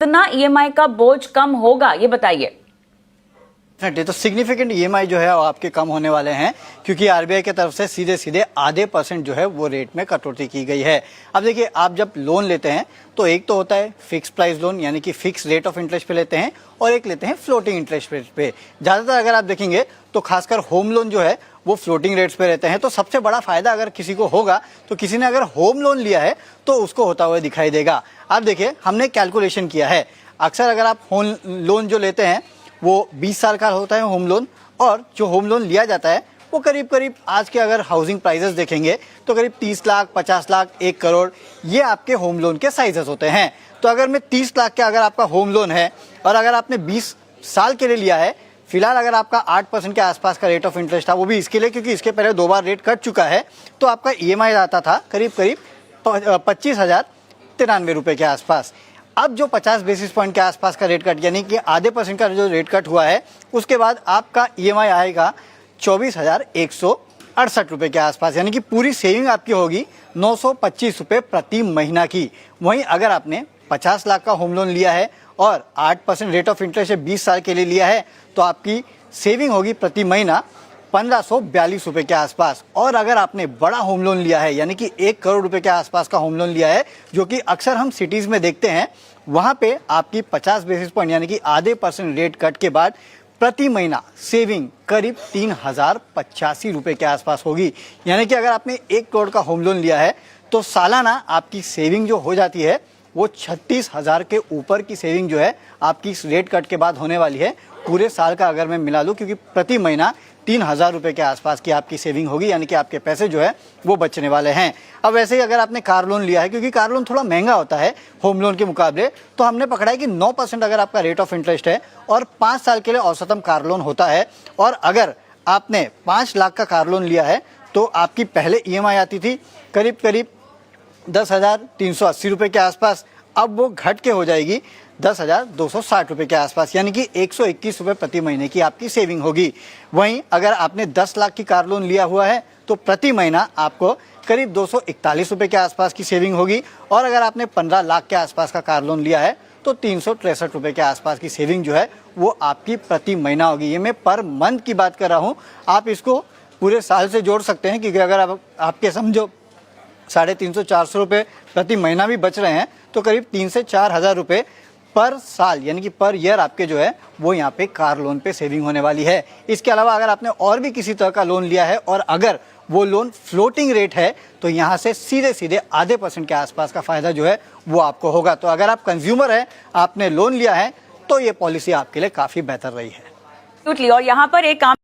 कितना ईएमआई का बोझ कम होगा, ये बताइए। तो सिग्निफिकेंट ईएमआई जो है वो आपके कम होने वाले हैं, क्योंकि आरबीआई की तरफ से सीधे सीधे आधे % जो है वो रेट में कटौती की गई है। अब देखिए, आप जब लोन लेते हैं तो एक तो होता है फिक्स प्राइस लोन, यानी कि फिक्स रेट ऑफ इंटरेस्ट पे लेते हैं, और एक लेते हैं फ्लोटिंग इंटरेस्ट रेट पे। ज्यादातर अगर आप देखेंगे तो खासकर होम लोन जो है वो फ्लोटिंग रेट्स पे रहते हैं। तो सबसे बड़ा फायदा अगर किसी को होगा तो किसी ने अगर होम लोन लिया है तो उसको होता हुआ दिखाई देगा। आप देखिए, हमने कैलकुलेशन किया है। अक्सर अगर आप होम लोन जो लेते हैं वो 20 साल का होता है होम लोन, और जो होम लोन लिया जाता है वो करीब करीब आज के अगर हाउसिंग प्राइसेस देखेंगे तो करीब 30 लाख, 50 लाख, 1 करोड़, ये आपके होम लोन के साइजेस होते हैं। तो अगर मैं 30 लाख के अगर आपका होम लोन है और अगर आपने 20 साल के लिए लिया है, फिलहाल अगर आपका 8% के आसपास का रेट ऑफ इंटरेस्ट था, वो भी इसके लिए क्योंकि इसके पहले 2 बार रेट कट चुका है, तो आपका ईएमआई आता था करीब करीब 25,093 रुपए के आसपास। अब जो 50 बेसिस पॉइंट के आसपास का रेट कट, यानी कि आधे % का जो रेट कट हुआ है, उसके बाद आपका ईएमआई आएगा 24,168 रुपए के आसपास, यानी कि पूरी सेविंग आपकी होगी 925 रुपए प्रति महीना की। वहीं अगर आपने 50 लाख का होम लोन लिया है और 8% रेट ऑफ इंटरेस्ट 20 साल के लिए लिया है, तो आपकी सेविंग होगी प्रति महीना 1542 रुपए के आसपास। और अगर आपने बड़ा होम लोन लिया है, यानी कि 1 करोड़ रुपए के आसपास का होम लोन लिया है, जो कि अक्सर हम सिटीज में देखते हैं, वहां पे आपकी 50 बेसिस पॉइंट यानी कि आधे % रेट कट के बाद प्रति महीना सेविंग करीब 3085 रुपए के आसपास होगी। यानी कि अगर आपने 1 करोड़ का होम लोन लिया है तो सालाना आपकी सेविंग जो हो जाती है वो 36,000 के ऊपर की सेविंग जो है आपकी रेट कट के बाद होने वाली है। पूरे साल का अगर मैं मिला लूं, क्योंकि प्रति महीना 3,000 रुपए के आसपास की आपकी सेविंग होगी, यानी कि आपके पैसे जो है वो बचने वाले हैं। अब वैसे ही अगर आपने कार लोन लिया है, क्योंकि कार लोन थोड़ा महंगा होता है होम लोन के मुकाबले, तो हमने पकड़ा है कि 9% अगर आपका रेट ऑफ इंटरेस्ट है और 5 साल के लिए औसतन कार लोन होता है, और अगर आपने 5 लाख का कार लोन लिया है तो आपकी पहले ईएमआई आती थी करीब करीब 10,380 रुपए के आसपास। अब वो घट के हो जाएगी 10,260 रुपए के आसपास, यानी कि 121 रुपए प्रति महीने की आपकी सेविंग होगी। वहीं अगर आपने 10 लाख की कार लोन लिया हुआ है तो प्रति महीना आपको करीब 241 रुपए के आसपास की सेविंग होगी, और अगर आपने 15 लाख के आसपास का कार लोन लिया है तो 363 रुपए के आसपास की सेविंग जो है वो आपकी प्रति महीना होगी। ये मैं पर मंथ की बात कर रहा हूँ, आप इसको पूरे साल से जोड़ सकते हैं, क्योंकि अगर आपके समझो 350-400 रुपए प्रति महीना भी बच रहे हैं तो करीब 3 से 4 हज़ार रुपए पर साल, यानी कि पर ईयर आपके जो है वो यहाँ पे कार लोन पे सेविंग होने वाली है। इसके अलावा अगर आपने और भी किसी तरह का लोन लिया है और अगर वो लोन फ्लोटिंग रेट है तो यहाँ से सीधे सीधे आधे % के आसपास का फायदा जो है वो आपको होगा। तो अगर आप कंज्यूमर है, आपने लोन लिया है, तो ये पॉलिसी आपके लिए काफी बेहतर रही है। और यहाँ पर एक काम